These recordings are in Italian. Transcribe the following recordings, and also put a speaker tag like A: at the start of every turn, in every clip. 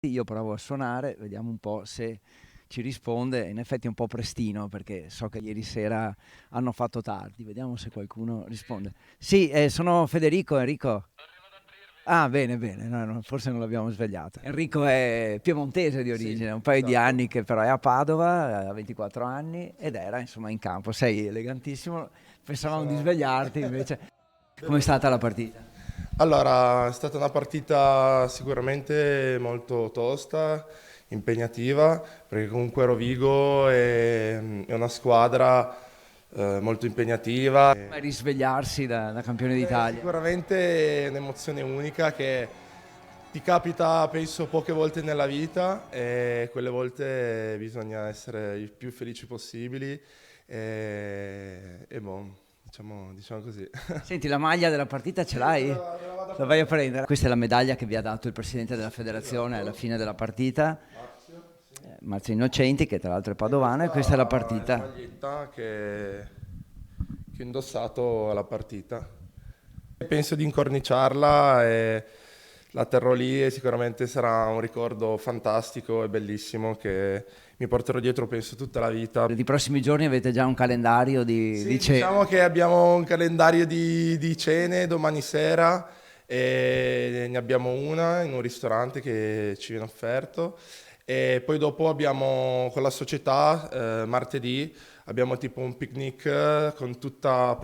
A: Io provo a suonare, vediamo un po' se ci risponde. In effetti è un po' prestino perché so che ieri sera hanno fatto tardi. Vediamo se qualcuno risponde. Sì, sono Federico, Enrico. Ah, bene, bene, no, no, forse non l'abbiamo svegliato. Enrico è piemontese di
B: Sì,
A: origine, un paio di
B: esatto.
A: anni che però è a Padova, ha 24 anni ed era insomma in campo. Sei elegantissimo, pensavamo di
B: Sono...
A: svegliarti invece. Com'è
B: Veloce.
A: stata la partita?
B: Allora, è stata una partita sicuramente molto tosta, impegnativa, perché comunque Rovigo è una squadra molto impegnativa.
A: Come risvegliarsi da campione d'Italia?
B: Sicuramente è un'emozione unica che ti capita, penso, poche volte nella vita e quelle volte bisogna essere il più felici possibili e boh, diciamo così.
A: Senti, la maglia della partita ce
B: Sì,
A: l'hai?
B: me la vado a
A: La vai a
B: prendere.
A: prendere? Questa è la medaglia che vi ha dato il presidente della
B: Sì,
A: federazione alla
B: esatto.
A: fine della partita,
B: Marzio, sì.
A: Marzio Innocenti, che tra l'altro è
B: E
A: padovano, e questa è la
B: questa è la
A: partita.
B: maglietta che ho indossato alla partita. Penso di incorniciarla e la terrò lì e sicuramente sarà un ricordo fantastico e bellissimo che mi porterò dietro, penso, tutta la vita.
A: Per i prossimi giorni avete già un calendario di
B: Sì, diciamo
A: cene.
B: che abbiamo un calendario di cene domani sera e ne abbiamo una in un ristorante che ci viene offerto e poi dopo abbiamo con la società martedì abbiamo tipo un picnic con tutta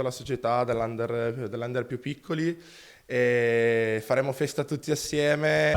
B: la società dell'under più piccoli e faremo festa tutti assieme.